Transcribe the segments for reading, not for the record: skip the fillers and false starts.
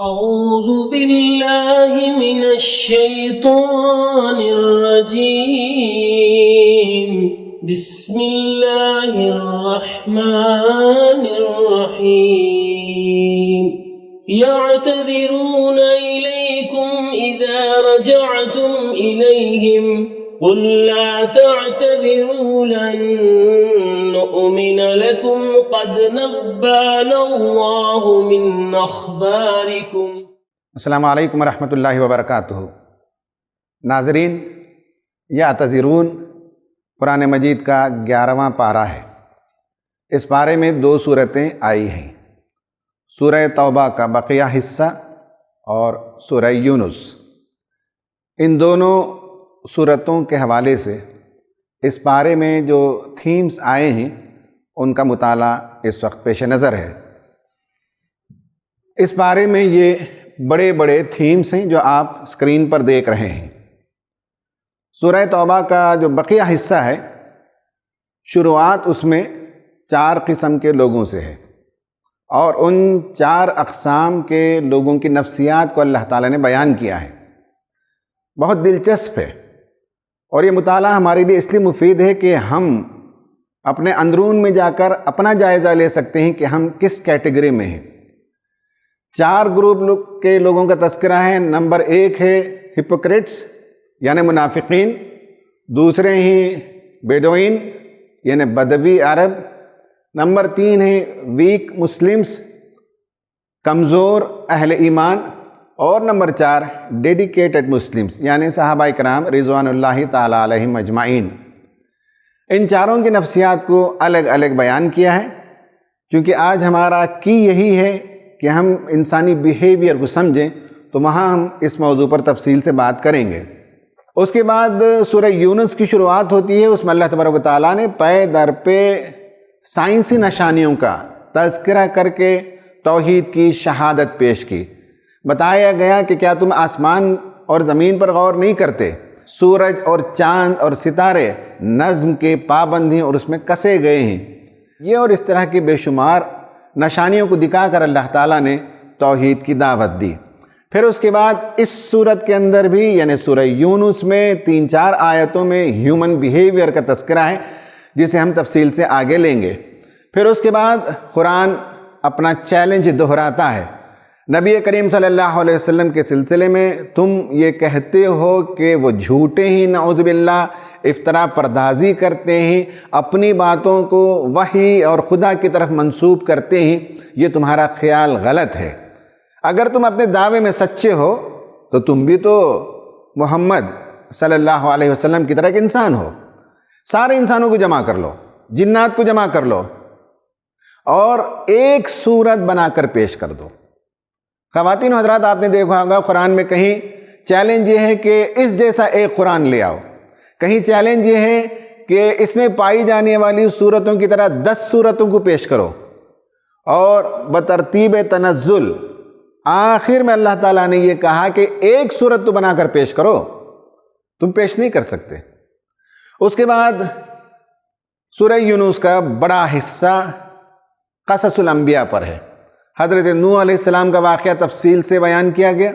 أعوذ بالله من الشيطان الرجيم. بسم الله الرحمن الرحيم. يعتذرون إليكم إذا رجعتم إليهم قل لا تعتذروا لن نؤمن لكم قد نبأنا الله من أخباركم. السلام علیکم ورحمۃ اللہ وبرکاتہ. ناظرین، یعتذرون قرآن مجید کا 11واں پارہ ہے. اس پارے میں 2 صورتیں آئی ہیں، سورہ توبہ کا بقیہ حصہ اور سورہ یونس. ان دونوں صورتوں کے حوالے سے اس پارے میں جو تھیمز آئے ہیں ان کا مطالعہ اس وقت پیش نظر ہے. اس پارے میں یہ بڑے بڑے تھیمز ہیں جو آپ اسکرین پر دیکھ رہے ہیں. سورہ توبہ کا جو بقیہ حصہ ہے، شروعات اس میں 4 قسم کے لوگوں سے ہے، اور ان 4 اقسام کے لوگوں کی نفسیات کو اللہ تعالیٰ نے بیان کیا ہے. بہت دلچسپ ہے، اور یہ مطالعہ ہمارے لیے اس لیے مفید ہے کہ ہم اپنے اندرون میں جا کر اپنا جائزہ لے سکتے ہیں کہ ہم کس کیٹیگری میں ہیں. 4 گروپ کے لوگوں کا تذکرہ ہے. نمبر 1 ہے ہپوکریٹس یعنی منافقین، دوسرے ہیں بیڈوئن یعنی بدوی عرب، نمبر 3 ہے ویک مسلمز کمزور اہل ایمان، اور نمبر 4 ڈیڈیکیٹڈ مسلمز یعنی صحابہ کرام رضوان اللہ تعالیٰ علیہم اجمعین. ان چاروں کی نفسیات کو الگ الگ بیان کیا ہے، چونکہ آج ہمارا کی یہی ہے کہ ہم انسانی بیہیویئر کو سمجھیں، تو وہاں ہم اس موضوع پر تفصیل سے بات کریں گے. اس کے بعد سورہ یونس کی شروعات ہوتی ہے. اس میں اللہ تبارک و تعالیٰ نے پے در پہ سائنسی نشانیوں کا تذکرہ کر کے توحید کی شہادت پیش کی. بتایا گیا کہ کیا تم آسمان اور زمین پر غور نہیں کرتے؟ سورج اور چاند اور ستارے نظم کے پابند ہیں اور اس میں کسے گئے ہیں. یہ اور اس طرح کی بے شمار نشانیوں کو دکھا کر اللہ تعالیٰ نے توحید کی دعوت دی. پھر اس کے بعد اس صورت کے اندر بھی یعنی سورہ یونس میں 3-4 آیتوں میں ہیومن بیہیویئر کا تذکرہ ہے، جسے ہم تفصیل سے آگے لیں گے. پھر اس کے بعد قرآن اپنا چیلنج دہراتا ہے. نبی کریم صلی اللہ علیہ وسلم کے سلسلے میں تم یہ کہتے ہو کہ وہ جھوٹے ہیں، نعوذ باللہ، افتراء پردازی کرتے ہیں، اپنی باتوں کو وحی اور خدا کی طرف منسوب کرتے ہیں، یہ تمہارا خیال غلط ہے. اگر تم اپنے دعوے میں سچے ہو تو تم بھی تو محمد صلی اللہ علیہ وسلم کی طرح ایک انسان ہو. سارے انسانوں کو جمع کر لو، جنات کو جمع کر لو، اور ایک صورت بنا کر پیش کر دو. خواتین و حضرات، آپ نے دیکھا ہوگا قرآن میں کہیں چیلنج یہ ہے کہ اس جیسا ایک قرآن لے آؤ، کہیں چیلنج یہ ہے کہ اس میں پائی جانے والی صورتوں کی طرح 10 صورتوں کو پیش کرو، اور بترتیب تنزل آخر میں اللہ تعالیٰ نے یہ کہا کہ ایک صورت تو بنا کر پیش کرو. تم پیش نہیں کر سکتے. اس کے بعد سورہ یونس کا بڑا حصہ قصص الانبیاء پر ہے. حضرت نوح علیہ السلام کا واقعہ تفصیل سے بیان کیا گیا،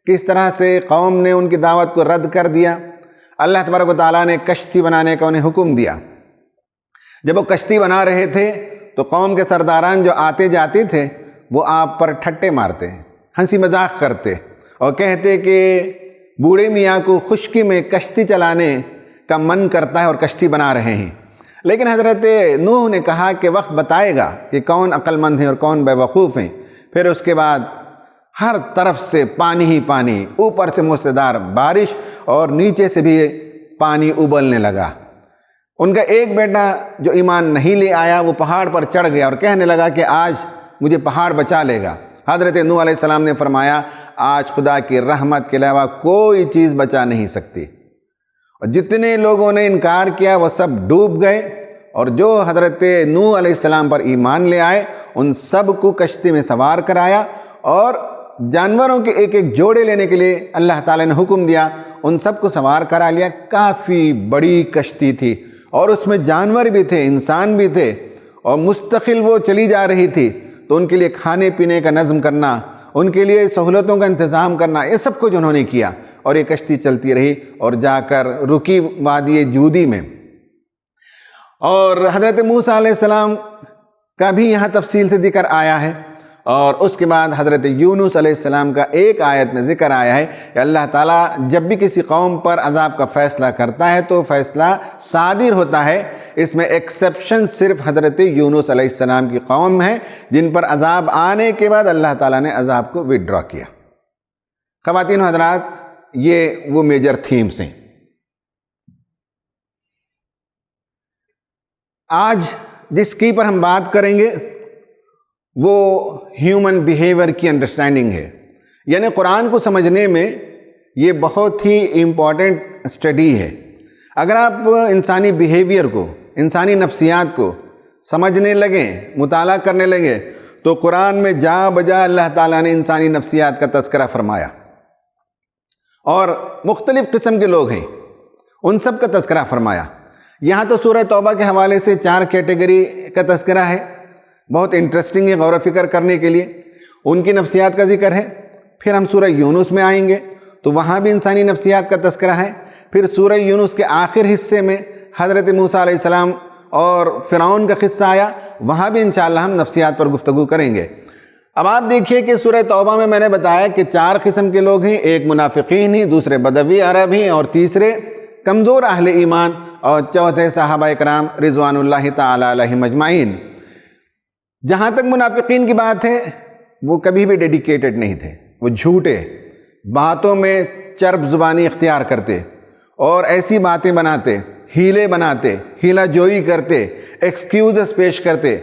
کس طرح سے قوم نے ان کی دعوت کو رد کر دیا. اللہ تبارک و تعالیٰ نے کشتی بنانے کا انہیں حکم دیا. جب وہ کشتی بنا رہے تھے تو قوم کے سرداران جو آتے جاتے تھے وہ آپ پر ٹھٹے مارتے، ہنسی مذاق کرتے اور کہتے کہ بوڑھے میاں کو خشکی میں کشتی چلانے کا من کرتا ہے اور کشتی بنا رہے ہیں. لیکن حضرت نوح نے کہا کہ وقت بتائے گا کہ کون عقل مند ہیں اور کون بے وقوف ہیں. پھر اس کے بعد ہر طرف سے پانی ہی پانی، اوپر سے موسلادھار بارش اور نیچے سے بھی پانی ابلنے لگا. ان کا ایک بیٹا جو ایمان نہیں لے آیا وہ پہاڑ پر چڑھ گیا اور کہنے لگا کہ آج مجھے پہاڑ بچا لے گا. حضرت نوح علیہ السلام نے فرمایا آج خدا کی رحمت کے علاوہ کوئی چیز بچا نہیں سکتی. اور جتنے لوگوں نے انکار کیا وہ سب ڈوب گئے، اور جو حضرت نوح علیہ السلام پر ایمان لے آئے ان سب کو کشتی میں سوار کرایا، اور جانوروں کے ایک ایک جوڑے لینے کے لیے اللہ تعالیٰ نے حکم دیا، ان سب کو سوار کرا لیا. کافی بڑی کشتی تھی اور اس میں جانور بھی تھے، انسان بھی تھے، اور مستقل وہ چلی جا رہی تھی. تو ان کے لیے کھانے پینے کا نظم کرنا ان کے لیے سہولتوں کا انتظام کرنا، یہ سب کچھ انہوں نے کیا، اور یہ کشتی چلتی رہی اور جا کر رکی وادی جودی میں۔ اور حضرت موسیٰ علیہ السلام کا بھی یہاں تفصیل سے ذکر آیا ہے، اور اس کے بعد حضرت یونس علیہ السلام کا ایک آیت میں ذکر آیا ہے کہ اللہ تعالیٰ جب بھی کسی قوم پر عذاب کا فیصلہ کرتا ہے تو فیصلہ صادر ہوتا ہے۔ اس میں ایکسیپشن صرف حضرت یونس علیہ السلام کی قوم ہے، جن پر عذاب آنے کے بعد اللہ تعالیٰ نے عذاب کو وڈرا کیا۔ خواتین و حضرات، یہ وہ میجر تھیمز ہیں۔ آج جس کی پر ہم بات کریں گے وہ ہیومن بیہیویئر کی انڈرسٹینڈنگ ہے، یعنی قرآن کو سمجھنے میں یہ بہت ہی امپورٹنٹ اسٹڈی ہے۔ اگر آپ انسانی بیہیویئر کو، انسانی نفسیات کو سمجھنے لگیں، مطالعہ کرنے لگیں، تو قرآن میں جا بجا اللہ تعالیٰ نے انسانی نفسیات کا تذکرہ فرمایا، اور مختلف قسم کے لوگ ہیں ان سب کا تذکرہ فرمایا۔ یہاں تو سورہ توبہ کے حوالے سے 4 کیٹیگری کا تذکرہ ہے، بہت انٹرسٹنگ ہے غور و فکر کرنے کے لیے، ان کی نفسیات کا ذکر ہے۔ پھر ہم سورہ یونس میں آئیں گے تو وہاں بھی انسانی نفسیات کا تذکرہ ہے۔ پھر سورہ یونس کے آخر حصے میں حضرت موسیٰ علیہ السلام اور فرعون کا قصہ آیا، وہاں بھی انشاءاللہ ہم نفسیات پر گفتگو کریں گے۔ اب آپ دیکھیے کہ سورہ توبہ میں نے بتایا کہ 4 قسم کے لوگ ہیں، ایک منافقین ہیں، دوسرے بدوی عرب ہیں، اور تیسرے کمزور اہل ایمان، اور چوتھے صحابہ کرام رضوان اللہ تعالی علیہم اجمعین۔ جہاں تک منافقین کی بات ہے، وہ کبھی بھی ڈیڈیکیٹڈ نہیں تھے، وہ جھوٹے، باتوں میں چرب زبانی اختیار کرتے اور ایسی باتیں بناتے، ہیلے بناتے، ہیلا جوئی کرتے، ایکسکیوزز پیش کرتے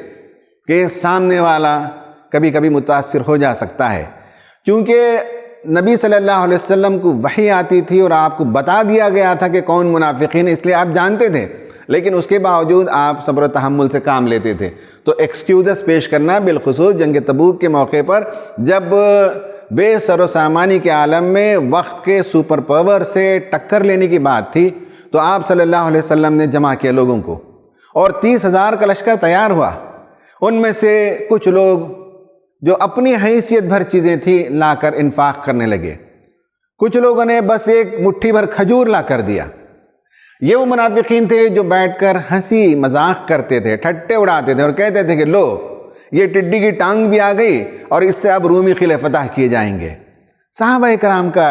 کہ سامنے والا کبھی کبھی متاثر ہو جا سکتا ہے۔ چونکہ نبی صلی اللہ علیہ وسلم کو وحی آتی تھی اور آپ کو بتا دیا گیا تھا کہ کون منافقین، اس لیے آپ جانتے تھے، لیکن اس کے باوجود آپ صبر و تحمل سے کام لیتے تھے۔ تو ایکسکیوزز پیش کرنا، بالخصوص جنگ تبوک کے موقع پر، جب بے سر و سامانی کے عالم میں وقت کے سپر پاور سے ٹکر لینے کی بات تھی، تو آپ صلی اللہ علیہ وسلم نے جمع کیا لوگوں کو، اور 30,000 کا لشکر تیار ہوا۔ ان میں سے کچھ لوگ جو اپنی حیثیت بھر چیزیں تھیں لا کر انفاق کرنے لگے، کچھ لوگوں نے بس ایک مٹھی بھر کھجور لا کر دیا۔ یہ وہ منافقین تھے جو بیٹھ کر ہنسی مذاق کرتے تھے، ٹھٹے اڑاتے تھے اور کہتے تھے کہ لو، یہ ٹڈی کی ٹانگ بھی آ گئی اور اس سے اب رومی قلعے فتح کیے جائیں گے۔ صحابہ کرام کا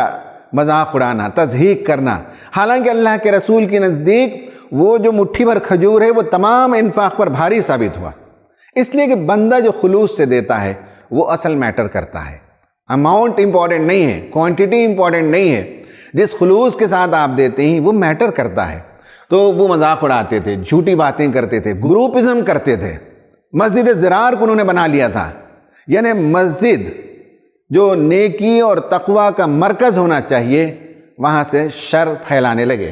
مذاق اڑانا، تضحیک کرنا، حالانکہ اللہ کے رسول کے نزدیک وہ جو مٹھی بھر کھجور ہے وہ تمام انفاق پر بھاری ثابت ہوا، اس لیے کہ بندہ جو خلوص سے دیتا ہے وہ اصل میٹر کرتا ہے۔ اماؤنٹ امپورٹنٹ نہیں ہے، کوانٹٹی امپورٹنٹ نہیں ہے، جس خلوص کے ساتھ آپ دیتے ہیں وہ میٹر کرتا ہے۔ تو وہ مذاق اڑاتے تھے، جھوٹی باتیں کرتے تھے، گروپزم کرتے تھے۔ مسجد زرار کو انہوں نے بنا لیا تھا، یعنی مسجد جو نیکی اور تقوی کا مرکز ہونا چاہیے، وہاں سے شر پھیلانے لگے۔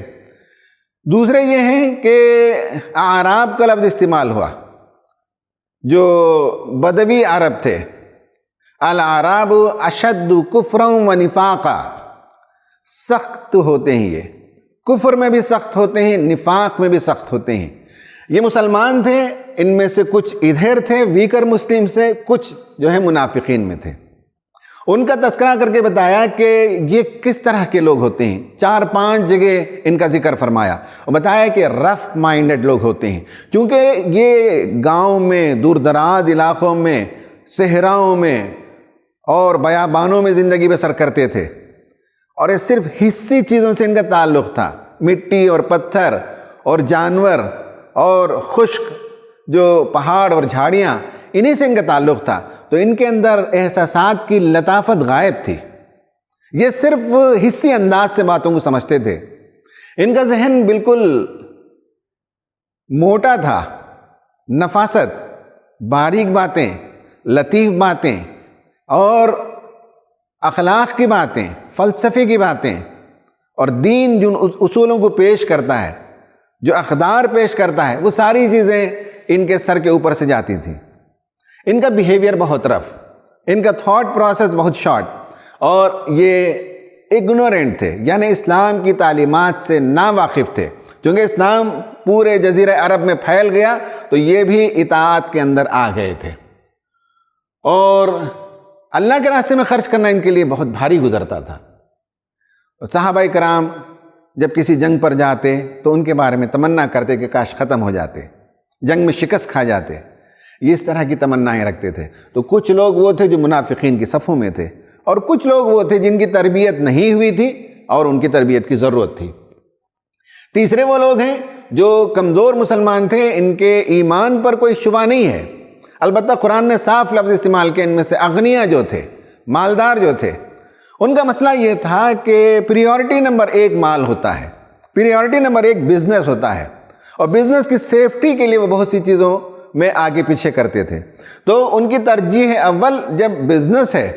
دوسرے یہ ہیں کہ اعراب کا لفظ استعمال ہوا، جو بدوی عرب تھے۔ الاعراب اشد کفرا و نفاقا، سخت ہوتے ہیں، یہ کفر میں بھی سخت ہوتے ہیں، نفاق میں بھی سخت ہوتے ہیں۔ یہ مسلمان تھے، ان میں سے کچھ ادھر تھے ویکر مسلم سے، کچھ جو ہے منافقین میں تھے۔ ان کا تذکرہ کر کے بتایا کہ یہ کس طرح کے لوگ ہوتے ہیں، 4-5 جگہ ان کا ذکر فرمایا اور بتایا کہ رف مائنڈڈ لوگ ہوتے ہیں، کیونکہ یہ گاؤں میں، دور دراز علاقوں میں، صحراؤں میں اور بیابانوں میں زندگی بسر کرتے تھے، اور یہ صرف حصی چیزوں سے ان کا تعلق تھا، مٹی اور پتھر اور جانور اور خشک جو پہاڑ اور جھاڑیاں، انہی سے ان کا تعلق تھا۔ تو ان کے اندر احساسات کی لطافت غائب تھی، یہ صرف حصی انداز سے باتوں کو سمجھتے تھے۔ ان کا ذہن بالکل موٹا تھا، نفاست، باریک باتیں، لطیف باتیں اور اخلاق کی باتیں، فلسفے کی باتیں، اور دین جن اصولوں کو پیش کرتا ہے، جو اقدار پیش کرتا ہے، وہ ساری چیزیں ان کے سر کے اوپر سے جاتی تھیں۔ ان کا بیہیویئر بہت رف، ان کا تھاٹ پروسیس بہت شارٹ، اور یہ اگنورنٹ تھے، یعنی اسلام کی تعلیمات سے ناواقف تھے۔ چونکہ اسلام پورے جزیرہ عرب میں پھیل گیا تو یہ بھی اطاعت کے اندر آ گئے تھے، اور اللہ کے راستے میں خرچ کرنا ان کے لیے بہت بھاری گزرتا تھا۔ صحابہ کرام جب کسی جنگ پر جاتے تو ان کے بارے میں تمنا کرتے کہ کاش ختم ہو جاتے، جنگ میں شکست کھا جاتے، یہ اس طرح کی تمنائیں رکھتے تھے۔ تو کچھ لوگ وہ تھے جو منافقین کی صفوں میں تھے، اور کچھ لوگ وہ تھے جن کی تربیت نہیں ہوئی تھی اور ان کی تربیت کی ضرورت تھی۔ تیسرے وہ لوگ ہیں جو کمزور مسلمان تھے، ان کے ایمان پر کوئی شبہ نہیں ہے، البتہ قرآن نے صاف لفظ استعمال کیا، ان میں سے اغنیاء جو تھے، مالدار جو تھے، ان کا مسئلہ یہ تھا کہ پریورٹی نمبر 1 مال ہوتا ہے، پریورٹی نمبر 1 بزنس ہوتا ہے، اور بزنس کی سیفٹی کے لیے وہ بہت سی چیزوں میں آگے پیچھے کرتے تھے۔ تو ان کی ترجیح اول جب بزنس ہے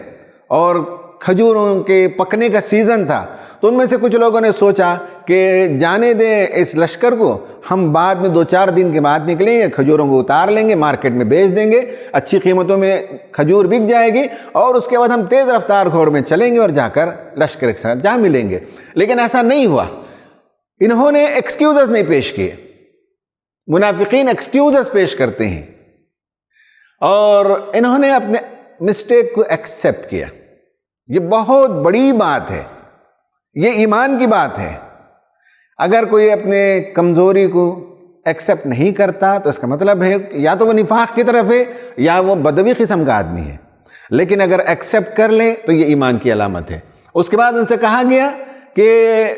اور کھجوروں کے پکنے کا سیزن تھا، تو ان میں سے کچھ لوگوں نے سوچا کہ جانے دیں اس لشکر کو، ہم بعد میں 2-4 دن کے بعد نکلیں گے، کھجوروں کو اتار لیں گے، مارکیٹ میں بیچ دیں گے، اچھی قیمتوں میں کھجور بک جائے گی، اور اس کے بعد ہم تیز رفتار گھوڑ میں چلیں گے اور جا کر لشکر کے ساتھ جا ملیں گے۔ لیکن ایسا نہیں ہوا، انہوں نے ایکسکیوزز نہیں پیش کیے۔ منافقین ایکسکیوزز پیش کرتے ہیں، اور انہوں نے اپنے مسٹیک کو ایکسیپٹ کیا۔ یہ بہت بڑی بات ہے، یہ ایمان کی بات ہے۔ اگر کوئی اپنے کمزوری کو ایکسیپٹ نہیں کرتا تو اس کا مطلب ہے یا تو وہ نفاق کی طرف ہے یا وہ بدوی قسم کا آدمی ہے، لیکن اگر ایکسیپٹ کر لے تو یہ ایمان کی علامت ہے۔ اس کے بعد ان سے کہا گیا کہ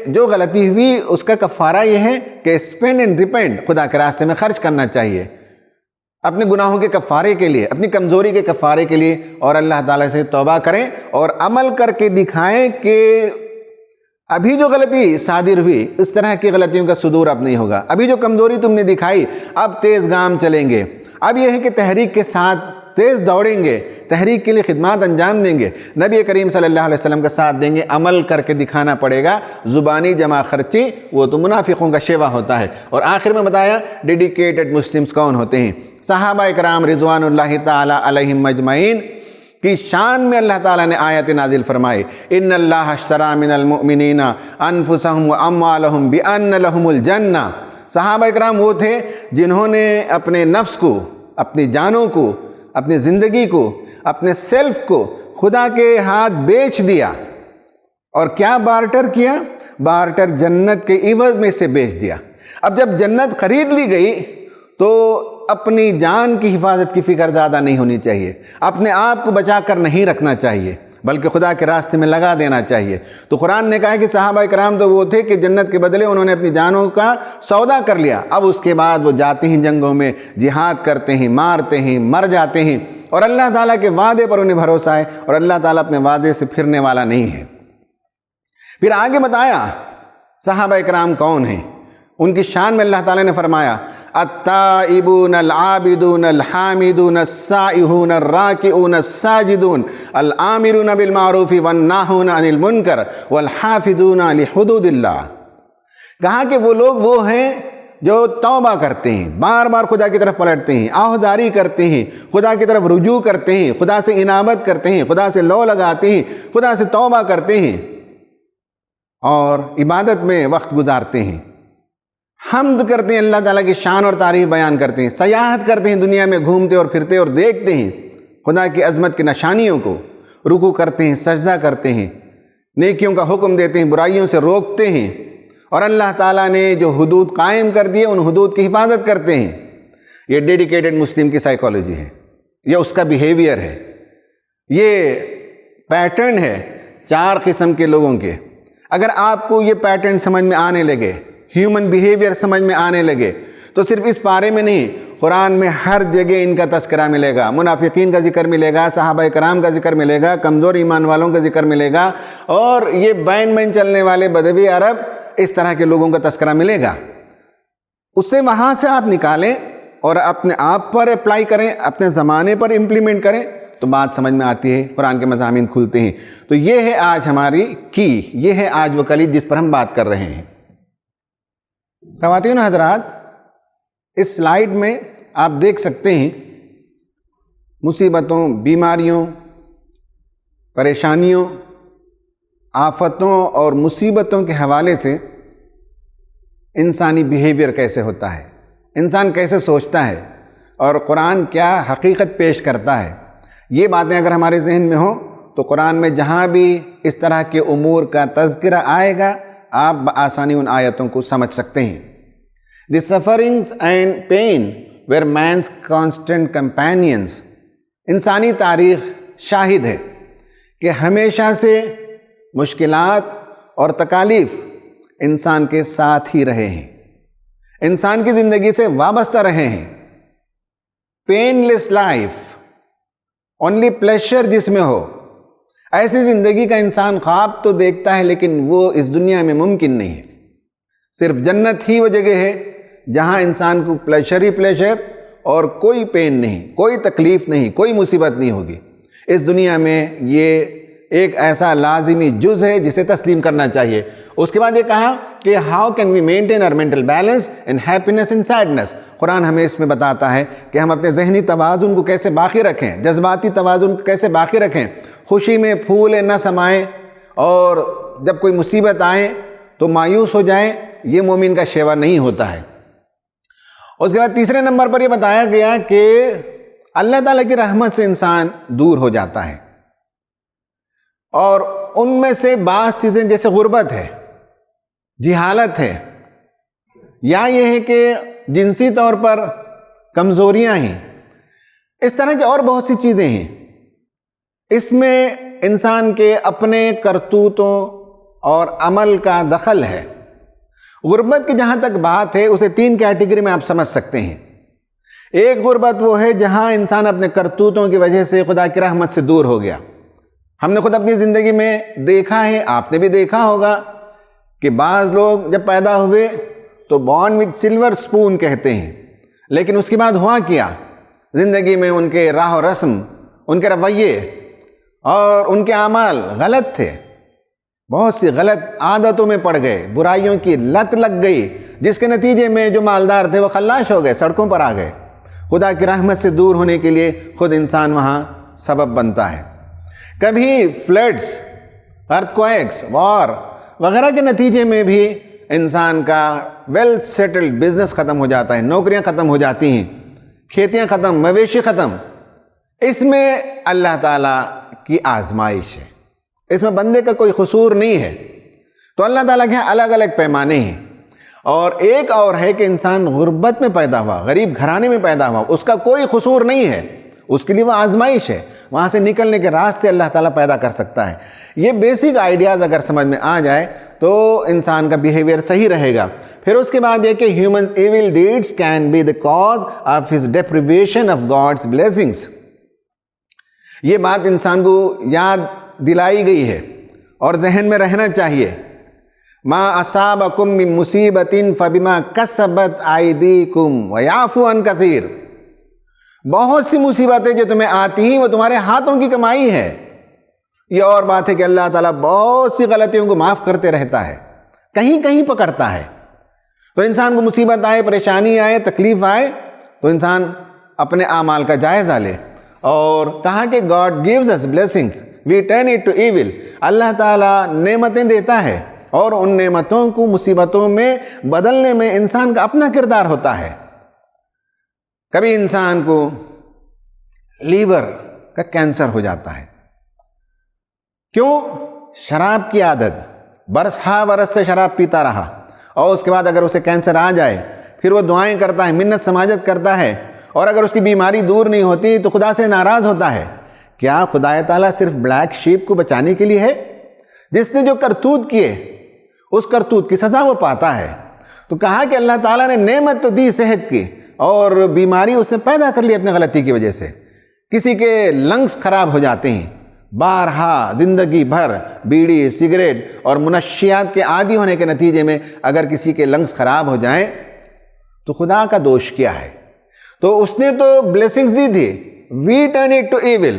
جو غلطی ہوئی اس کا کفارہ یہ ہے کہ اسپینڈ اینڈ ریپینٹ، خدا کے راستے میں خرچ کرنا چاہیے اپنے گناہوں کے کفارے کے لیے، اپنی کمزوری کے کفارے کے لیے، اور اللہ تعالیٰ سے توبہ کریں اور عمل کر کے دکھائیں کہ ابھی جو غلطی صادر ہوئی اس طرح کی غلطیوں کا صدور اب نہیں ہوگا، ابھی جو کمزوری تم نے دکھائی اب تیز گام چلیں گے، اب یہ ہے کہ تحریک کے ساتھ تیز دوڑیں گے، تحریک کے لیے خدمات انجام دیں گے، نبی کریم صلی اللہ علیہ وسلم کا ساتھ دیں گے، عمل کر کے دکھانا پڑے گا۔ زبانی جمع خرچی وہ تو منافقوں کا شیوا ہوتا ہے۔ اور آخر میں بتایا ڈیڈیکیٹڈ مسلمز کون ہوتے ہیں۔ صحابہ کرام رضوان اللہ تعالی علیہم اجمعین کی شان میں اللہ تعالیٰ نے آیت نازل فرمائی، ان اللہ اشتری من المؤمنین انفسہم واموالہم بان لہم الجنہ۔ صحابہ کرام وہ تھے جنہوں نے اپنے نفس کو، اپنی جانوں کو، اپنی زندگی کو، اپنے سیلف کو خدا کے ہاتھ بیچ دیا، اور کیا بارٹر کیا؟ بارٹر جنت کے عوض میں اسے بیچ دیا۔ اب جب جنت خرید لی گئی تو اپنی جان کی حفاظت کی فکر زیادہ نہیں ہونی چاہیے، اپنے آپ کو بچا کر نہیں رکھنا چاہیے، بلکہ خدا کے راستے میں لگا دینا چاہیے۔ تو قرآن نے کہا کہ صحابہ کرام تو وہ تھے کہ جنت کے بدلے انہوں نے اپنی جانوں کا سودا کر لیا، اب اس کے بعد وہ جاتے ہیں جنگوں میں، جہاد کرتے ہیں، مارتے ہیں، مر جاتے ہیں، اور اللہ تعالیٰ کے وعدے پر انہیں بھروسہ ہے، اور اللہ تعالیٰ اپنے وعدے سے پھرنے والا نہیں ہے۔ پھر آگے بتایا صحابہ کرام کون ہیں، ان کی شان میں اللہ تعالیٰ نے فرمایا، التائبون العابدون الحامدون السائحون الراکعون الساجدون الآمرون بالمعروف والناہون عن المنکر والحافظون لحدود اللہ۔ کہا کہ وہ لوگ وہ ہیں جو توبہ کرتے ہیں، بار بار خدا کی طرف پلٹتے ہیں، آہذاری کرتے ہیں، خدا کی طرف رجوع کرتے ہیں، خدا سے انابت کرتے ہیں، خدا سے لو لگاتے ہیں، خدا سے توبہ کرتے ہیں، اور عبادت میں وقت گزارتے ہیں، حمد کرتے ہیں، اللہ تعالیٰ کی شان اور تعریف بیان کرتے ہیں، سیاحت کرتے ہیں، دنیا میں گھومتے اور پھرتے اور دیکھتے ہیں خدا کی عظمت کی نشانیوں کو، رکوع کرتے ہیں، سجدہ کرتے ہیں، نیکیوں کا حکم دیتے ہیں، برائیوں سے روکتے ہیں، اور اللہ تعالیٰ نے جو حدود قائم کر دیے ان حدود کی حفاظت کرتے ہیں۔ یہ ڈیڈیکیٹڈ مسلم کی سائیکالوجی ہے، یہ اس کا بیہیویئر ہے، یہ پیٹرن ہے 4 قسم کے لوگوں کے۔ اگر آپ کو یہ پیٹرن سمجھ میں آنے لگے، ہیومن بیہیویئر سمجھ میں آنے لگے، تو صرف اس پارے میں نہیں، قرآن میں ہر جگہ ان کا تذکرہ ملے گا، منافقین کا ذکر ملے گا، صحابہ کرام کا ذکر ملے گا، کمزور ایمان والوں کا ذکر ملے گا، اور یہ بین بین چلنے والے بدوی عرب، اس طرح کے لوگوں کا تذکرہ ملے گا۔ اس سے وہاں سے آپ نکالیں اور اپنے آپ پر اپلائی کریں، اپنے زمانے پر امپلیمنٹ کریں، تو بات سمجھ میں آتی ہے، قرآن کے مضامین کھلتے ہیں۔ تو یہ ہے آج ہماری یہ ہے آج وہ کلید جس پر ہم بات کر رہے ہیں۔ خواتین و حضرات، اس سلائیڈ میں آپ دیکھ سکتے ہیں مصیبتوں، بیماریوں، پریشانیوں، آفتوں اور مصیبتوں کے حوالے سے انسانی بیہیویئر کیسے ہوتا ہے، انسان کیسے سوچتا ہے، اور قرآن کیا حقیقت پیش کرتا ہے۔ یہ باتیں اگر ہمارے ذہن میں ہوں تو قرآن میں جہاں بھی اس طرح کے امور کا تذکرہ آئے گا آپ بآسانی ان آیتوں کو سمجھ سکتے ہیں۔ The sufferings and pain were man's constant companions۔ انسانی تاریخ شاہد ہے کہ ہمیشہ سے مشکلات اور تکالیف انسان کے ساتھ ہی رہے ہیں، انسان کی زندگی سے وابستہ رہے ہیں۔ پین لیس لائف، اونلی پلیشر جس میں ہو، ایسی زندگی کا انسان خواب تو دیکھتا ہے لیکن وہ اس دنیا میں ممکن نہیں ہے۔ صرف جنت ہی وہ جگہ ہے جہاں انسان کو پلیشر ہی پلیشر اور کوئی پین نہیں، کوئی تکلیف نہیں، کوئی مصیبت نہیں ہوگی۔ اس دنیا میں یہ ایک ایسا لازمی جز ہے جسے تسلیم کرنا چاہیے۔ اس کے بعد یہ کہا کہ how can we maintain our mental balance in happiness in sadness. Quran ہمیں اس میں بتاتا ہے کہ ہم اپنے ذہنی توازن کو کیسے باقی رکھیں، جذباتی توازن کو کیسے باقی رکھیں، خوشی میں پھول نہ سمائیں اور جب کوئی مصیبت آئے تو مایوس ہو جائیں، یہ مومن کا شیوا نہیں ہوتا ہے۔ اس کے بعد تیسرے نمبر پر یہ بتایا گیا کہ اللہ تعالیٰ کی رحمت سے انسان دور ہو جاتا ہے، اور ان میں سے بعض چیزیں جیسے غربت ہے، جہالت ہے، یا یہ ہے کہ جنسی طور پر کمزوریاں ہیں، اس طرح کی اور بہت سی چیزیں ہیں۔ اس میں انسان کے اپنے کرتوتوں اور عمل کا دخل ہے۔ غربت کی جہاں تک بات ہے اسے 3 کیٹیگری میں آپ سمجھ سکتے ہیں۔ ایک غربت وہ ہے جہاں انسان اپنے کرتوتوں کی وجہ سے خدا کی رحمت سے دور ہو گیا۔ ہم نے خود اپنی زندگی میں دیکھا ہے، آپ نے بھی دیکھا ہوگا کہ بعض لوگ جب پیدا ہوئے تو بورن وتھ سلور اسپون کہتے ہیں، لیکن اس کے بعد ہوا کیا؟ زندگی میں ان کے راہ و رسم، ان کے رویے اور ان کے اعمال غلط تھے، بہت سی غلط عادتوں میں پڑ گئے، برائیوں کی لت لگ گئی، جس کے نتیجے میں جو مالدار تھے وہ خلاش ہو گئے، سڑکوں پر آ گئے۔ خدا کی رحمت سے دور ہونے کے لیے خود انسان وہاں سبب بنتا ہے۔ کبھی فلڈز، ارتھکویکس، وار وغیرہ کے نتیجے میں بھی انسان کا ویل سیٹلڈ بزنس ختم ہو جاتا ہے، نوکریاں ختم ہو جاتی ہیں، کھیتیاں ختم، مویشی ختم۔ اس میں اللہ تعالیٰ کی آزمائش ہے، اس میں بندے کا کوئی قصور نہیں ہے۔ تو اللہ تعالیٰ کے الگ الگ پیمانے ہیں، اور ایک اور ہے کہ انسان غربت میں پیدا ہوا، غریب گھرانے میں پیدا ہوا، اس کا کوئی قصور نہیں ہے، اس کے لیے وہ آزمائش ہے، وہاں سے نکلنے کے راستے اللہ تعالیٰ پیدا کر سکتا ہے۔ یہ بیسک آئیڈیاز اگر سمجھ میں آ جائے تو انسان کا بیہیویئر صحیح رہے گا۔ پھر اس کے بعد یہ کہ humans evil deeds can be the cause of his deprivation of God's blessings۔ یہ بات انسان کو یاد دلائی گئی ہے اور ذہن میں رہنا چاہیے۔ ما اصابکم من مصیبت فبما کسبت ایدیکم ویعفو عن کثیر۔ بہت سی مصیبتیں جو تمہیں آتی ہیں وہ تمہارے ہاتھوں کی کمائی ہے۔ یہ اور بات ہے کہ اللہ تعالیٰ بہت سی غلطیوں کو معاف کرتے رہتا ہے، کہیں کہیں پکڑتا ہے۔ تو انسان کو مصیبت آئے، پریشانی آئے، تکلیف آئے تو انسان اپنے اعمال کا جائزہ لے، اور کہا کہ God gives us blessings we turn it to evil۔ اللہ تعالیٰ نعمتیں دیتا ہے اور ان نعمتوں کو مصیبتوں میں بدلنے میں انسان کا اپنا کردار ہوتا ہے۔ کبھی انسان کو لیور کا کینسر ہو جاتا ہے، کیوں؟ شراب کی عادت، برس سے شراب پیتا رہا، اور اس کے بعد اگر اسے کینسر آ جائے پھر وہ دعائیں کرتا ہے، منت سماجت کرتا ہے، اور اگر اس کی بیماری دور نہیں ہوتی تو خدا سے ناراض ہوتا ہے۔ کیا خدا تعالیٰ صرف بلیک شیپ کو بچانے کے لیے ہے؟ جس نے جو کرتوت کیے اس کرتوت کی سزا وہ پاتا ہے۔ تو کہا کہ اللہ تعالیٰ نے نعمت تو دی صحت کی، اور بیماری اس نے پیدا کر لی اپنے غلطی کی وجہ سے۔ کسی کے لنگز خراب ہو جاتے ہیں، بارہا زندگی بھر بیڑی، سگریٹ اور منشیات کے عادی ہونے کے نتیجے میں اگر کسی کے لنگز خراب ہو جائیں تو خدا کا دوش کیا ہے؟ تو اس نے تو بلیسنگز دی تھی، we turn it to evil.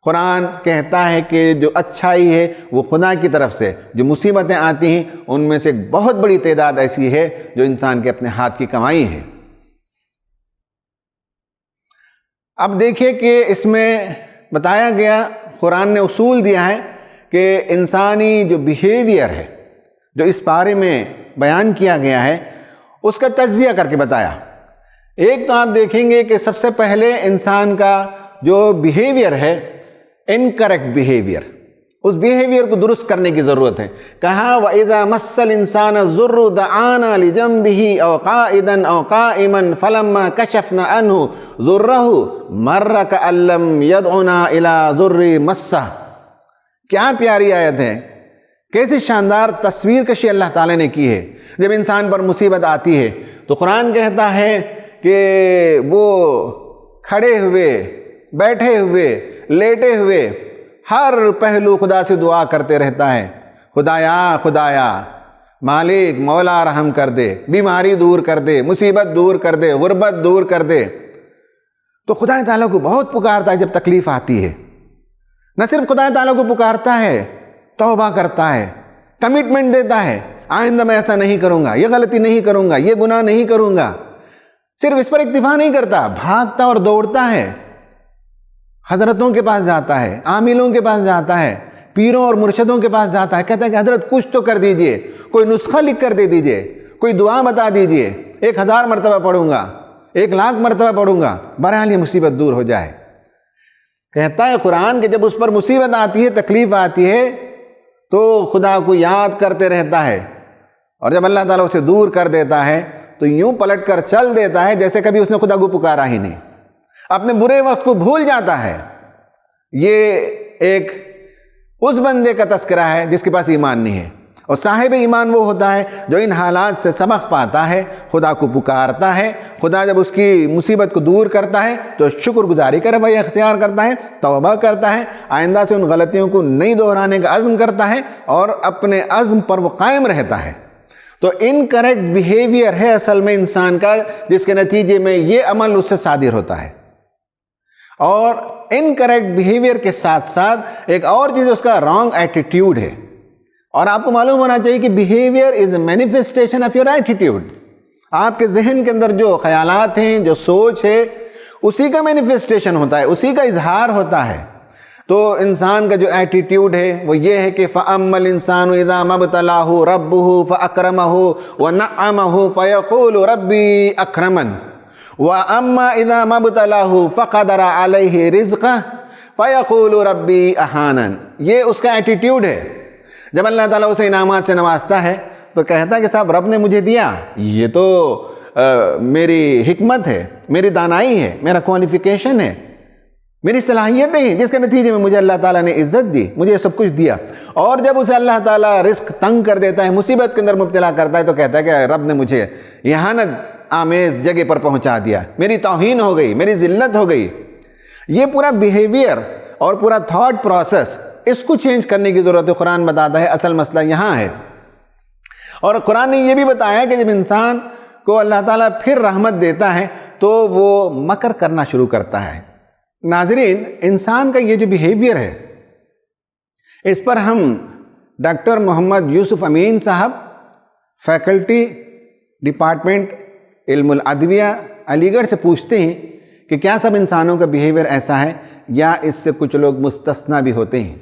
Quran کہتا ہے کہ جو اچھائی ہے وہ خدا کی طرف سے، جو مصیبتیں آتی ہیں ان میں سے ایک بہت بڑی تعداد ایسی ہے جو انسان کے اپنے ہاتھ کی کمائی ہے۔ اب دیکھیے کہ اس میں بتایا گیا، قرآن نے اصول دیا ہے کہ انسانی جو بیہیویئر ہے، جو اس بارے میں بیان کیا گیا ہے، اس کا تجزیہ کر کے بتایا۔ ایک تو آپ دیکھیں گے کہ سب سے پہلے انسان کا جو بیہیویئر ہے انکریکٹ بیہیویئر، اس بیہیویئر کو درست کرنے کی ضرورت ہے۔ کہا وَإِذَا مَسَّ الْإِنسَانَ الضُّرُّ دَعَانَا لِجَنبِهِ أَوْ قَاعِدًا أَوْ قَائِمًا فَلَمَّا كَشَفْنَا عَنْهُ ضُرَّهُ مَرَّ كَأَن لَّمْ يَدْعُنَا إِلَىٰ ضُرٍّ مَسَّهُ۔ کیا پیاری آیت ہے، کیسی شاندار تصویر کشی اللہ تعالیٰ نے کی ہے۔ جب انسان پر مصیبت آتی ہے تو قرآن کہتا ہے کہ وہ کھڑے ہوئے، بیٹھے ہوئے، لیٹے ہوئے ہر پہلو خدا سے دعا کرتے رہتا ہے، خدایا خدایا، مالک مولا رحم کر دے، بیماری دور کر دے، مصیبت دور کر دے، غربت دور کر دے۔ تو خدا تعالیٰ کو بہت پکارتا ہے جب تکلیف آتی ہے۔ نہ صرف خدا تعالیٰ کو پکارتا ہے، توبہ کرتا ہے، کمٹمنٹ دیتا ہے، آئندہ میں ایسا نہیں کروں گا، یہ غلطی نہیں کروں گا، یہ گناہ نہیں کروں گا۔ صرف اس پر اکتفا نہیں کرتا، بھاگتا اور دوڑتا ہے، حضرتوں کے پاس جاتا ہے، عاملوں کے پاس جاتا ہے، پیروں اور مرشدوں کے پاس جاتا ہے، کہتا ہے کہ حضرت کچھ تو کر دیجئے، کوئی نسخہ لکھ کر دے دیجئے، کوئی دعا بتا دیجئے، 1000 مرتبہ پڑھوں گا، 1,00,000 مرتبہ پڑھوں گا، بہرحال یہ مصیبت دور ہو جائے۔ کہتا ہے قرآن کہ جب اس پر مصیبت آتی ہے، تکلیف آتی ہے تو خدا کو یاد کرتے رہتا ہے، اور جب اللہ تعالیٰ اسے دور کر دیتا ہے تو یوں پلٹ کر چل دیتا ہے جیسے کبھی اس نے خدا کو پکارا ہی نہیں، اپنے برے وقت کو بھول جاتا ہے۔ یہ ایک اس بندے کا تذکرہ ہے جس کے پاس ایمان نہیں ہے، اور صاحب ایمان وہ ہوتا ہے جو ان حالات سے سبق پاتا ہے، خدا کو پکارتا ہے، خدا جب اس کی مصیبت کو دور کرتا ہے تو شکر گزاری کا رویہ اختیار کرتا ہے، توبہ کرتا ہے، آئندہ سے ان غلطیوں کو نہیں دہرانے کا عزم کرتا ہے، اور اپنے عزم پر وہ قائم رہتا ہے۔ تو انکریکٹ بیہیویئر ہے اصل میں انسان کا، جس کے نتیجے میں یہ عمل اس سے صادر ہوتا ہے۔ اور انکریکٹ بیہیویئر کے ساتھ ساتھ ایک اور چیز اس کا رانگ ایٹیٹیوڈ ہے، اور آپ کو معلوم ہونا چاہیے کہ behaviour is a manifestation of your attitude. آپ کے ذہن کے اندر جو خیالات ہیں، جو سوچ ہے، اسی کا مینیفیسٹیشن ہوتا ہے، اسی کا اظہار ہوتا ہے۔ تو انسان کا جو ایٹیٹیوڈ ہے وہ یہ ہے کہ فَأَمَّا الْإِنسَانُ إِذَا مَا ابْتَلَاهُ رَبُّهُ فَأَكْرَمَهُ وَنَعَّمَهُ فَيَقُولُ رَبِّي أَكْرَمَنِ وَأَمَّا إِذَا مَا ابْتَلَاهُ فَقَدَرَ عَلَيْهِ رِزْقَهُ فَيَقُولُ رَبِّي أَهَانَنِ۔ یہ اس کا ایٹیٹیوڈ ہے۔ جب اللہ تعالیٰ اسے انعامات سے نوازتا ہے تو کہتا ہے کہ صاحب رب نے مجھے دیا، یہ تو میری حکمت ہے، میری دانائی ہے، میرا کوالیفیکیشن ہے، میری صلاحیتیں ہیں، جس کے نتیجے میں مجھے اللہ تعالیٰ نے عزت دی، مجھے سب کچھ دیا۔ اور جب اسے اللہ تعالیٰ رزق تنگ کر دیتا ہے، مصیبت کے اندر مبتلا کرتا ہے، تو کہتا ہے کہ رب نے مجھے اہانت آمیز جگہ پر پہنچا دیا، میری توہین ہو گئی، میری ذلت ہو گئی۔ یہ پورا بیہیویئر اور پورا تھاٹ پروسیس، اس کو چینج کرنے کی ضرورت ہے۔ قرآن بتاتا ہے اصل مسئلہ یہاں ہے، اور قرآن نے یہ بھی بتایا کہ جب انسان کو اللہ تعالیٰ پھر رحمت دیتا ہے تو وہ مکر کرنا شروع کرتا ہے۔ ناظرین، انسان کا یہ جو بیہیویئر ہے، اس پر ہم ڈاکٹر محمد یوسف امین صاحب، فیکلٹی ڈپارٹمنٹ علم الادویہ علی گڑھ سے پوچھتے ہیں کہ کیا سب انسانوں کا بیہیویئر ایسا ہے یا اس سے کچھ لوگ مستثنیٰ بھی ہوتے ہیں؟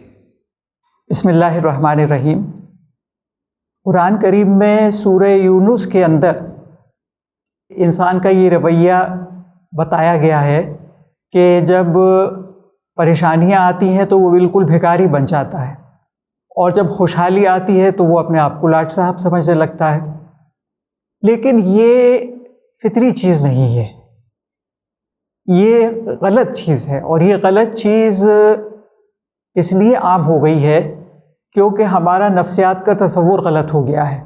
بسم اللہ الرحمن الرحیم۔ قرآن کریم میں سورہ یونس کے اندر انسان کا یہ رویہ بتایا گیا ہے کہ جب پریشانیاں آتی ہیں تو وہ بالکل بھکاری بن جاتا ہے، اور جب خوشحالی آتی ہے تو وہ اپنے آپ کو لاٹ صاحب سمجھنے لگتا ہے۔ لیکن یہ فطری چیز نہیں ہے، یہ غلط چیز ہے، اور یہ غلط چیز اس لیے عام ہو گئی ہے کیونکہ ہمارا نفسیات کا تصور غلط ہو گیا ہے۔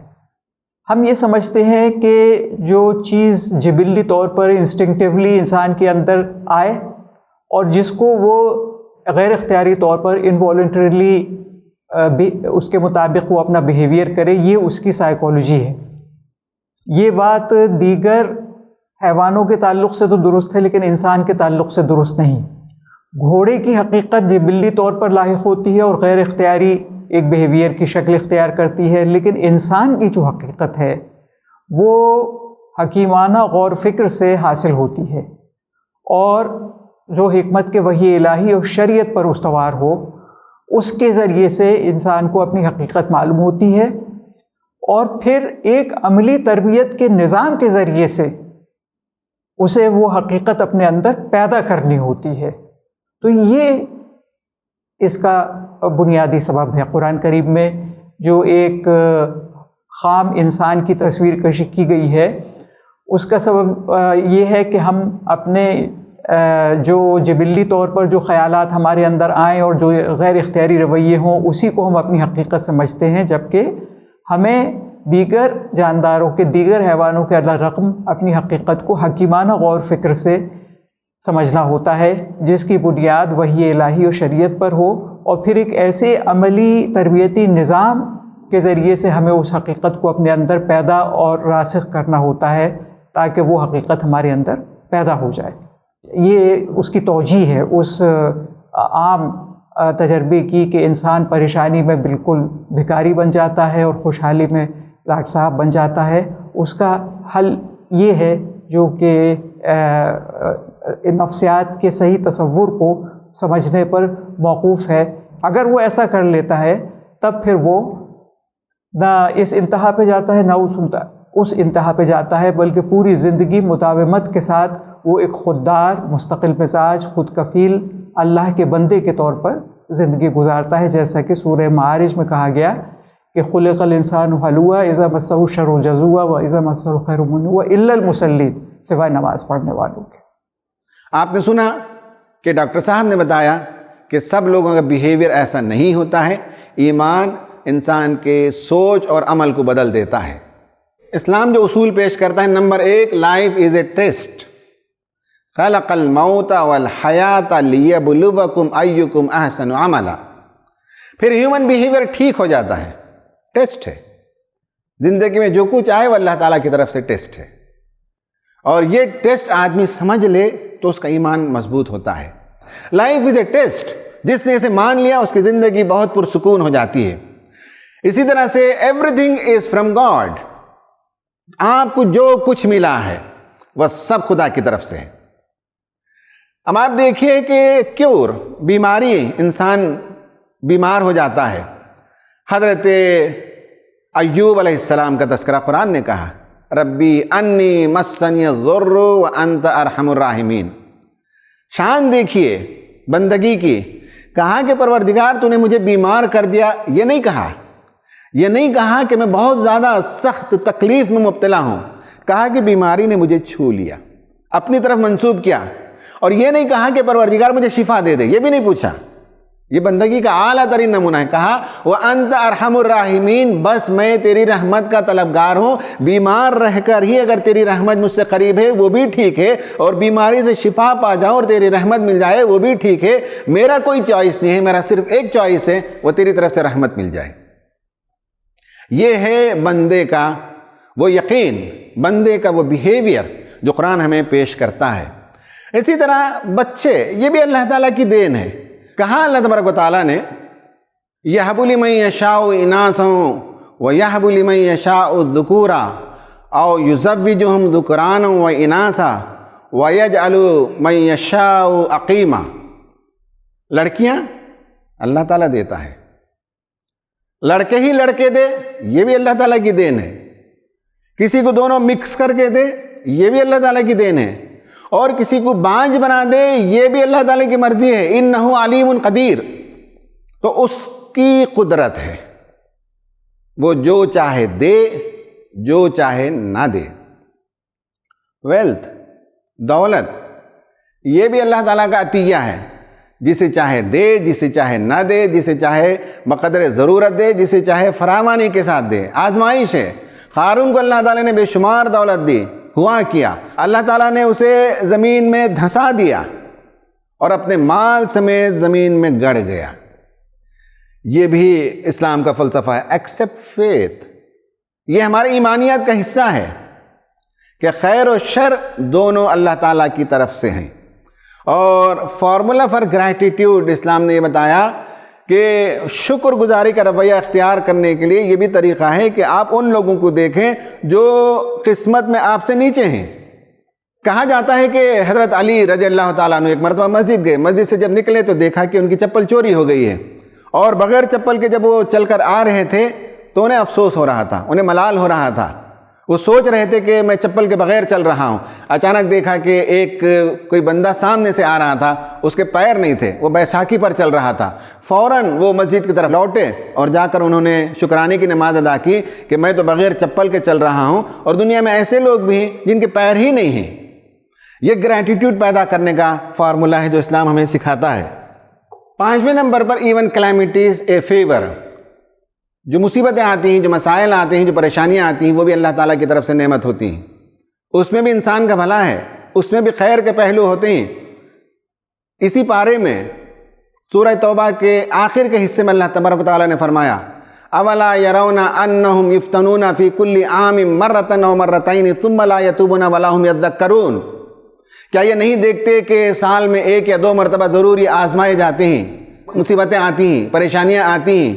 ہم یہ سمجھتے ہیں کہ جو چیز جبلی طور پر انسٹنکٹیولی انسان کے اندر آئے اور جس کو وہ غیر اختیاری طور پر انوالنٹریلی اس کے مطابق وہ اپنا بیہیویئر کرے، یہ اس کی سائیکالوجی ہے۔ یہ بات دیگر حیوانوں کے تعلق سے تو درست ہے، لیکن انسان کے تعلق سے درست نہیں۔ گھوڑے کی حقیقت جبلی طور پر لاحق ہوتی ہے اور غیر اختیاری ایک بیہیویئر کی شکل اختیار کرتی ہے، لیکن انسان کی جو حقیقت ہے وہ حکیمانہ غور فکر سے حاصل ہوتی ہے، اور جو حکمت کے وحی الہی اور شریعت پر استوار ہو، اس کے ذریعے سے انسان کو اپنی حقیقت معلوم ہوتی ہے، اور پھر ایک عملی تربیت کے نظام کے ذریعے سے اسے وہ حقیقت اپنے اندر پیدا کرنی ہوتی ہے۔ تو یہ اس کا بنیادی سبب ہے۔ قرآن کریم میں جو ایک خام انسان کی تصویر کشی کی گئی ہے، اس کا سبب یہ ہے کہ ہم اپنے جو جبلی طور پر جو خیالات ہمارے اندر آئیں اور جو غیر اختیاری رویے ہوں، اسی کو ہم اپنی حقیقت سمجھتے ہیں، جبکہ ہمیں دیگر جانداروں کے، دیگر حیوانوں کے علیہ رقم اپنی حقیقت کو حکیمانہ غور فکر سے سمجھنا ہوتا ہے، جس کی بنیاد وحی الہی اور شریعت پر ہو، اور پھر ایک ایسے عملی تربیتی نظام کے ذریعے سے ہمیں اس حقیقت کو اپنے اندر پیدا اور راسخ کرنا ہوتا ہے تاکہ وہ حقیقت ہمارے اندر پیدا ہو جائے۔ یہ اس کی توجیہ ہے اس عام تجربے کی کہ انسان پریشانی میں بالکل بھکاری بن جاتا ہے اور خوشحالی میں لاٹ صاحب بن جاتا ہے۔ اس کا حل یہ ہے جو کہ نفسیات کے صحیح تصور کو سمجھنے پر موقوف ہے۔ اگر وہ ایسا کر لیتا ہے تب پھر وہ نہ اس انتہا پہ جاتا ہے نہ اس انتہا پہ جاتا ہے، بلکہ پوری زندگی مداومت کے ساتھ وہ ایک خوددار، مستقل مزاج، خود کفیل اللہ کے بندے کے طور پر زندگی گزارتا ہے، جیسا کہ سورہ معارج میں کہا گیا کہ خلق الانسان حلوعا اذا مسہ الشر جزوعا واذا مسہ الخیر منوعا الا المصلین، سوائے نماز پڑھنے والوں کے۔ آپ نے سنا کہ ڈاکٹر صاحب نے بتایا کہ سب لوگوں کا بیہیویئر ایسا نہیں ہوتا ہے، ایمان انسان کے سوچ اور عمل کو بدل دیتا ہے۔ اسلام جو اصول پیش کرتا ہے، number 1، life is a test, خلق الموت والحیات لیبلوکم ایکم احسن عملا۔ پھر ہیومن بیہیویئر ٹھیک ہو جاتا ہے، ٹیسٹ ہے، زندگی میں جو کچھ آئے وہ اللہ تعالیٰ کی طرف سے ٹیسٹ ہے، اور یہ ٹیسٹ آدمی سمجھ لے تو اس کا ایمان مضبوط ہوتا ہے۔ لائف از اے ٹیسٹ، جس نے اسے مان لیا اس کی زندگی بہت پرسکون ہو جاتی ہے۔ اسی طرح سے every thing is from God, آپ کو جو کچھ ملا ہے وہ سب خدا کی طرف سے ہے۔ اب آپ دیکھیے کہ کیور، بیماری، انسان بیمار ہو جاتا ہے۔ حضرت ایوب علیہ السلام کا تذکرہ قرآن نے کہا، ربی انی مسنی الضر وانت ارحم الراحمین۔ شان دیکھیے بندگی کی، کہا کہ پروردگار تو نے مجھے بیمار کر دیا، یہ نہیں کہا کہ میں بہت زیادہ سخت تکلیف میں مبتلا ہوں، کہا کہ بیماری نے مجھے چھو لیا، اپنی طرف منسوب کیا، اور یہ نہیں کہا کہ پروردگار مجھے شفا دے دے، یہ بھی نہیں پوچھا۔ یہ بندگی کا اعلیٰ ترین نمونہ ہے۔ کہا وَأَنْتَ أَرْحَمُ الرَّاحِمِينَ، بس میں تیری رحمت کا طلبگار ہوں، بیمار رہ کر ہی اگر تیری رحمت مجھ سے قریب ہے وہ بھی ٹھیک ہے، اور بیماری سے شفا پا جاؤں اور تیری رحمت مل جائے وہ بھی ٹھیک ہے۔ میرا کوئی چوائس نہیں ہے، میرا صرف ایک چوائس ہے، وہ تیری طرف سے رحمت مل جائے۔ یہ ہے بندے کا وہ یقین، بندے کا وہ بیہیویئر جو قرآن ہمیں پیش کرتا ہے۔ اسی طرح بچے، یہ بھی اللہ تعالیٰ کی دین ہے۔ کہا اللہ تبارک و تعالیٰ نے یَهْبُ لِمَن يَشَاءُ إِنَاثًا وَيَهْبُ لِمَن يَشَاءُ الذُّكُورَ أَوْ يُزَوِّجُهُمْ ذُكْرَانًا وَإِنَاثًا وَيَجْعَلُ مَن يَشَاءُ عَقِيمًا۔ لڑکیاں اللہ تعالیٰ دیتا ہے، لڑکے ہی لڑکے دے، یہ بھی اللہ تعالیٰ کی دین ہے۔ کسی کو دونوں مکس کر کے دے، یہ بھی اللہ تعالیٰ کی دین ہے، اور کسی کو بانج بنا دے، یہ بھی اللہ تعالیٰ کی مرضی ہے۔ انہ علیم قدیر، تو اس کی قدرت ہے، وہ جو چاہے دے، جو چاہے نہ دے۔ ویلتھ، دولت، یہ بھی اللہ تعالیٰ کا عطیہ ہے، جسے چاہے دے، جسے چاہے نہ دے، جسے چاہے بقدر ضرورت دے، جسے چاہے فراوانی کے ساتھ دے۔ آزمائش ہے۔ قارون کو اللہ تعالیٰ نے بے شمار دولت دی، ہوا کیا، اللہ تعالیٰ نے اسے زمین میں دھسا دیا اور اپنے مال سمیت زمین میں گڑ گیا۔ یہ بھی اسلام کا فلسفہ ہے، ایکسپٹ فیتھ۔ یہ ہمارے ایمانیات کا حصہ ہے کہ خیر و شر دونوں اللہ تعالیٰ کی طرف سے ہیں۔ اور فارمولا فار گریٹیٹیوڈ، اسلام نے یہ بتایا کہ شکر گزاری کا رویہ اختیار کرنے کے لیے یہ بھی طریقہ ہے کہ آپ ان لوگوں کو دیکھیں جو قسمت میں آپ سے نیچے ہیں۔ کہا جاتا ہے کہ حضرت علی رضی اللہ تعالیٰ عنہ ایک مرتبہ مسجد گئے، مسجد سے جب نکلے تو دیکھا کہ ان کی چپل چوری ہو گئی ہے، اور بغیر چپل کے جب وہ چل کر آ رہے تھے تو انہیں افسوس ہو رہا تھا، انہیں ملال ہو رہا تھا۔ وہ سوچ رہے تھے کہ میں چپل کے بغیر چل رہا ہوں، اچانک دیکھا کہ کوئی بندہ سامنے سے آ رہا تھا، اس کے پیر نہیں تھے، وہ بیساکھی پر چل رہا تھا۔ فوراً وہ مسجد کی طرف لوٹے اور جا کر انہوں نے شکرانے کی نماز ادا کی کہ میں تو بغیر چپل کے چل رہا ہوں، اور دنیا میں ایسے لوگ بھی ہیں جن کے پیر ہی نہیں ہیں۔ یہ گریٹیٹیوڈ پیدا کرنے کا فارمولہ ہے جو اسلام ہمیں سکھاتا ہے۔ 5ویں نمبر پر ایون کلیمٹیز اے فیور، جو مصیبتیں آتی ہیں، جو مسائل آتے ہیں، جو پریشانیاں آتی ہیں، وہ بھی اللہ تعالیٰ کی طرف سے نعمت ہوتی ہیں۔ اس میں بھی انسان کا بھلا ہے، اس میں بھی خیر کے پہلو ہوتے ہیں۔ اسی پارے میں سورہ توبہ کے آخر کے حصے میں اللہ تبارک و تعالیٰ نے فرمایا اولا یرون انہم یفتنون فی کل عام مرۃ و مرتین ثم لا یتوبون ولا ہم یذکرون، کیا یہ نہیں دیکھتے کہ سال میں 1 یا 2 مرتبہ ضرور یہ آزمائے جاتے ہیں، مصیبتیں آتی ہیں، پریشانیاں آتی ہیں؟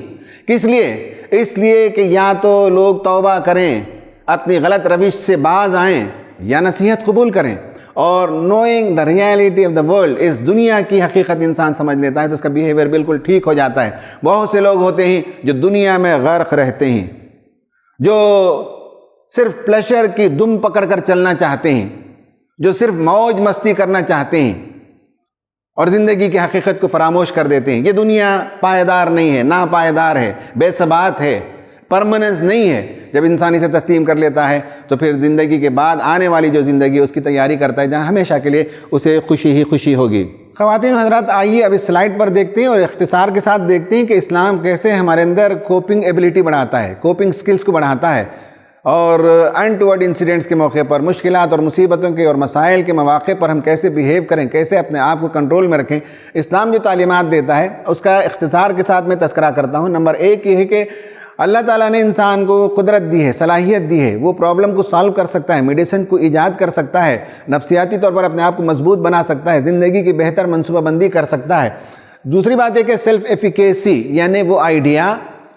کس لیے؟ اس لیے کہ یا تو لوگ توبہ کریں، اپنی غلط روش سے باز آئیں، یا نصیحت قبول کریں۔ اور knowing the reality of the world, اس دنیا کی حقیقت انسان سمجھ لیتا ہے تو اس کا بیہیویئر بالکل ٹھیک ہو جاتا ہے۔ بہت سے لوگ ہوتے ہیں جو دنیا میں غرق رہتے ہیں، جو صرف پلیشر کی دم پکڑ کر چلنا چاہتے ہیں، جو صرف موج مستی کرنا چاہتے ہیں اور زندگی کی حقیقت کو فراموش کر دیتے ہیں۔ یہ دنیا پائیدار نہیں ہے، ناپائیدار ہے، بے ثبات ہے، پرماننس نہیں ہے۔ جب انسان اسے تسلیم کر لیتا ہے تو پھر زندگی کے بعد آنے والی جو زندگی اس کی تیاری کرتا ہے، جہاں ہمیشہ کے لیے اسے خوشی ہی خوشی ہوگی۔ خواتین و حضرات، آئیے اب اس سلائیڈ پر دیکھتے ہیں اور اختصار کے ساتھ دیکھتے ہیں کہ اسلام کیسے ہمارے اندر کوپنگ ایبلٹی بڑھاتا ہے، کوپنگ سکلز کو بڑھاتا ہے، اور انٹورڈ انسیڈنٹس کے موقع پر، مشکلات اور مصیبتوں کے اور مسائل کے مواقع پر ہم کیسے بیہیو کریں، کیسے اپنے آپ کو کنٹرول میں رکھیں۔ اسلام جو تعلیمات دیتا ہے اس کا اختصار کے ساتھ میں تذکرہ کرتا ہوں۔ نمبر 1 یہ ہے کہ اللہ تعالیٰ نے انسان کو قدرت دی ہے، صلاحیت دی ہے، وہ پرابلم کو سالو کر سکتا ہے، میڈیسن کو ایجاد کر سکتا ہے، نفسیاتی طور پر اپنے آپ کو مضبوط بنا سکتا ہے، زندگی کی بہتر منصوبہ بندی کر سکتا ہے۔ دوسری بات ہے کہ سیلف ایفیکیسی، یعنی وہ آئیڈیا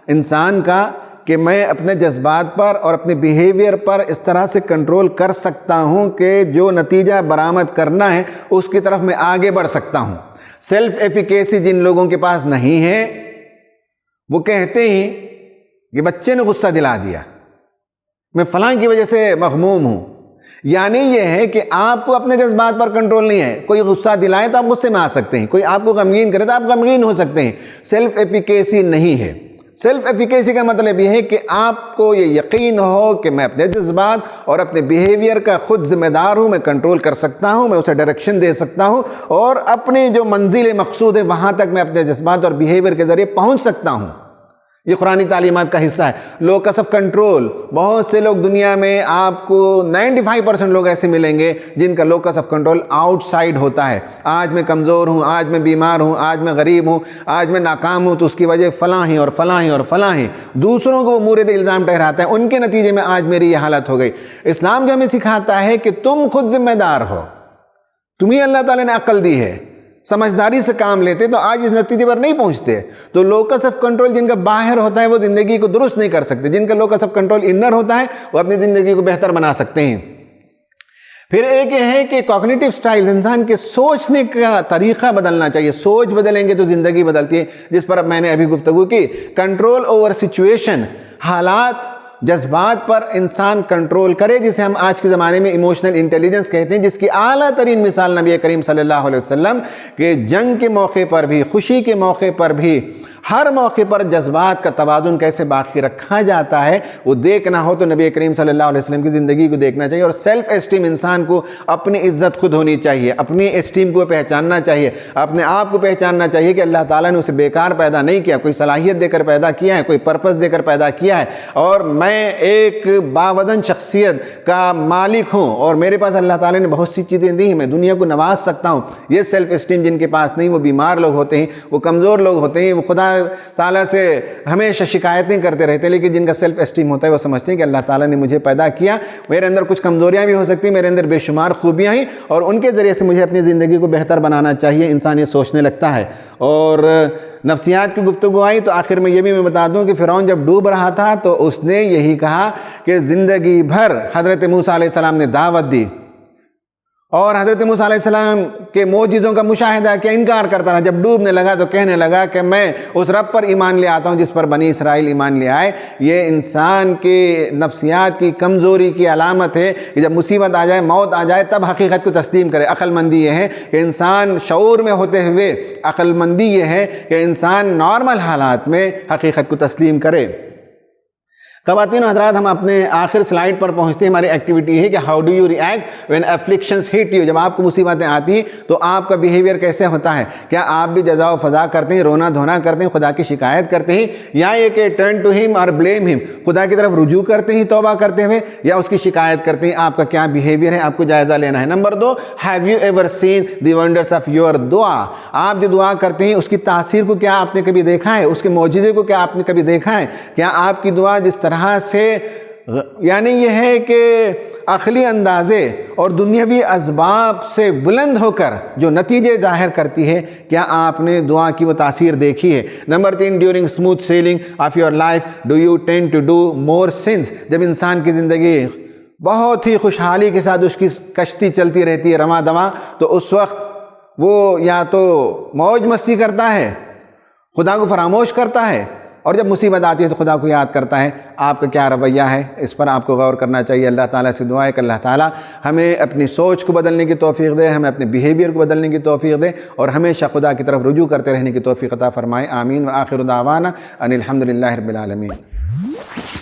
انسان کا کہ میں اپنے جذبات پر اور اپنے بیہیویئر پر اس طرح سے کنٹرول کر سکتا ہوں کہ جو نتیجہ برآمد کرنا ہے اس کی طرف میں آگے بڑھ سکتا ہوں۔ سیلف ایفیکیسی جن لوگوں کے پاس نہیں ہے وہ کہتے ہیں کہ بچے نے غصہ دلا دیا، میں فلاں کی وجہ سے مغموم ہوں۔ یعنی یہ ہے کہ آپ کو اپنے جذبات پر کنٹرول نہیں ہے، کوئی غصہ دلائے تو آپ غصے میں آ سکتے ہیں، کوئی آپ کو غمگین کرے تو آپ غمگین ہو سکتے ہیں۔ سیلف ایفیکیسی نہیں ہے۔ سیلف ایفیکیسی کا مطلب یہ ہے کہ آپ کو یہ یقین ہو کہ میں اپنے جذبات اور اپنے بیہیویئر کا خود ذمہ دار ہوں، میں کنٹرول کر سکتا ہوں، میں اسے ڈائریکشن دے سکتا ہوں، اور اپنی جو منزل مقصود ہے وہاں تک میں اپنے جذبات اور بیہیویئر کے ذریعے پہنچ سکتا ہوں۔ یہ قرآنی تعلیمات کا حصہ ہے۔ لوکس آف کنٹرول، بہت سے لوگ دنیا میں آپ کو 95% لوگ ایسے ملیں گے جن کا locus of control out side ہوتا ہے۔ آج میں کمزور ہوں، آج میں بیمار ہوں، آج میں غریب ہوں، آج میں ناکام ہوں، تو اس کی وجہ فلاں ہی اور فلاں ہی اور فلاں ہی، دوسروں کو وہ مورد الزام ٹھہراتا ہے، ان کے نتیجے میں آج میری یہ حالت ہو گئی۔ اسلام جو ہمیں سکھاتا ہے کہ تم خود ذمہ دار ہو، تمہیں اللہ تعالیٰ نے عقل دی ہے، سمجھداری سے کام لیتے تو آج اس نتیجے پر نہیں پہنچتے۔ تو لوکس آف کنٹرول جن کا باہر ہوتا ہے وہ زندگی کو درست نہیں کر سکتے، جن کا لوکس آف کنٹرول انر ہوتا ہے وہ اپنی زندگی کو بہتر بنا سکتے ہیں۔ پھر ایک یہ ہے کہ کوگنیٹیو سٹائل، انسان کے سوچنے کا طریقہ بدلنا چاہیے۔ سوچ بدلیں گے تو زندگی بدلتی ہے، جس پر میں نے ابھی گفتگو کی۔ کنٹرول اوور سچویشن، حالات، جذبات پر انسان کنٹرول کرے، جسے ہم آج کے زمانے میں ایموشنل انٹیلیجنس کہتے ہیں، جس کی اعلیٰ ترین مثال نبی کریم صلی اللہ علیہ وسلم کہ جنگ کے موقع پر بھی، خوشی کے موقع پر بھی، ہر موقع پر جذبات کا توازن کیسے باقی رکھا جاتا ہے وہ دیکھنا ہو تو نبی کریم صلی اللہ علیہ وسلم کی زندگی کو دیکھنا چاہیے۔ اور سیلف اسٹیم، انسان کو اپنی عزت خود ہونی چاہیے، اپنی اسٹیم کو پہچاننا چاہیے، اپنے آپ کو پہچاننا چاہیے کہ اللہ تعالیٰ نے اسے بیکار پیدا نہیں کیا، کوئی صلاحیت دے کر پیدا کیا ہے، کوئی پرپس دے کر پیدا کیا ہے، اور میں ایک باوزن شخصیت کا مالک ہوں اور میرے پاس اللہ تعالیٰ نے بہت سی چیزیں دی ہیں، میں دنیا کو نواز سکتا ہوں۔ یہ سیلف اسٹیم جن کے پاس نہیں، وہ بیمار لوگ ہوتے ہیں، وہ کمزور لوگ ہوتے ہیں، وہ خدا تعالیٰ سے ہمیشہ شکایتیں کرتے رہتے ہیں۔ لیکن جن کا سیلف اسٹیم ہوتا ہے وہ سمجھتے ہیں کہ اللہ تعالیٰ نے مجھے پیدا کیا، میرے اندر کچھ کمزوریاں بھی ہو سکتی ہیں، میرے اندر بے شمار خوبیاں ہیں، اور ان کے ذریعے سے مجھے اپنی زندگی کو بہتر بنانا چاہیے۔ انسان یہ سوچنے لگتا ہے۔ اور نفسیات کی گفتگو آئی تو آخر میں یہ بھی میں بتا دوں کہ فرعون جب ڈوب رہا تھا تو اس نے یہی کہا کہ زندگی بھر حضرت موسیٰ علیہ السلام نے دعوت دی، اور حضرت موسیٰ علیہ السلام کے معجزوں کا مشاہدہ کیا، انکار کرتا رہا. جب ڈوبنے لگا تو کہنے لگا کہ میں اس رب پر ایمان لے آتا ہوں جس پر بنی اسرائیل ایمان لے آئے. یہ انسان کے نفسیات کی کمزوری کی علامت ہے کہ جب مصیبت آ جائے، موت آ جائے، تب حقیقت کو تسلیم کرے. عقل مندی یہ ہے کہ انسان شعور میں ہوتے ہوئے، عقل مندی یہ ہے کہ انسان نارمل حالات میں حقیقت کو تسلیم کرے. خواتین و حضرات، ہم اپنے آخر سلائیڈ پر پہنچتے ہیں. ہماری ایکٹیویٹی ہے کہ how do you react when afflictions hit you. جب آپ کو مصیبتیں آتی ہیں تو آپ کا بیہیویئر کیسے ہوتا ہے؟ کیا آپ بھی جزا و فضا کرتے ہیں، رونا دھونا کرتے ہیں، خدا کی شکایت کرتے ہیں، یا یہ کہ ٹرن ٹو ہم اور بلیم ہم، خدا کی طرف رجوع کرتے ہیں توبہ کرتے ہوئے، یا اس کی شکایت کرتے ہیں؟ آپ کا کیا بیہیویئر ہے، آپ کو جائزہ لینا ہے. Number 2، have you ever seen the wonders of your دعا. آپ جو دعا کرتے ہیں اس کی تاثیر کو کیا آپ نے کبھی دیکھا ہے؟ اس کے معجزے کو کیا آپ نے کبھی دیکھا ہے؟ کیا آپ کی دعا جس طرح سے، یعنی یہ ہے کہ عقلی اندازے اور دنیاوی اسباب سے بلند ہو کر جو نتیجے ظاہر کرتی ہے، کیا آپ نے دعا کی وہ تاثیر دیکھی ہے؟ Number 3، during smooth sailing of your life do you tend to do more sins. جب انسان کی زندگی بہت ہی خوشحالی کے ساتھ اس کی کشتی چلتی رہتی ہے رواں دواں، تو اس وقت وہ یا تو موج مستی کرتا ہے، خدا کو فراموش کرتا ہے، اور جب مصیبت آتی ہے تو خدا کو یاد کرتا ہے. آپ کا کیا رویہ ہے؟ اس پر آپ کو غور کرنا چاہیے. اللہ تعالیٰ سے دعا ہے کہ اللہ تعالیٰ ہمیں اپنی سوچ کو بدلنے کی توفیق دے، ہمیں اپنے بیہیویئر کو بدلنے کی توفیق دے، اور ہمیشہ خدا کی طرف رجوع کرتے رہنے کی توفیق عطا فرمائے. آمین. وآخر دعوانا ان الحمد للہ رب العالمین.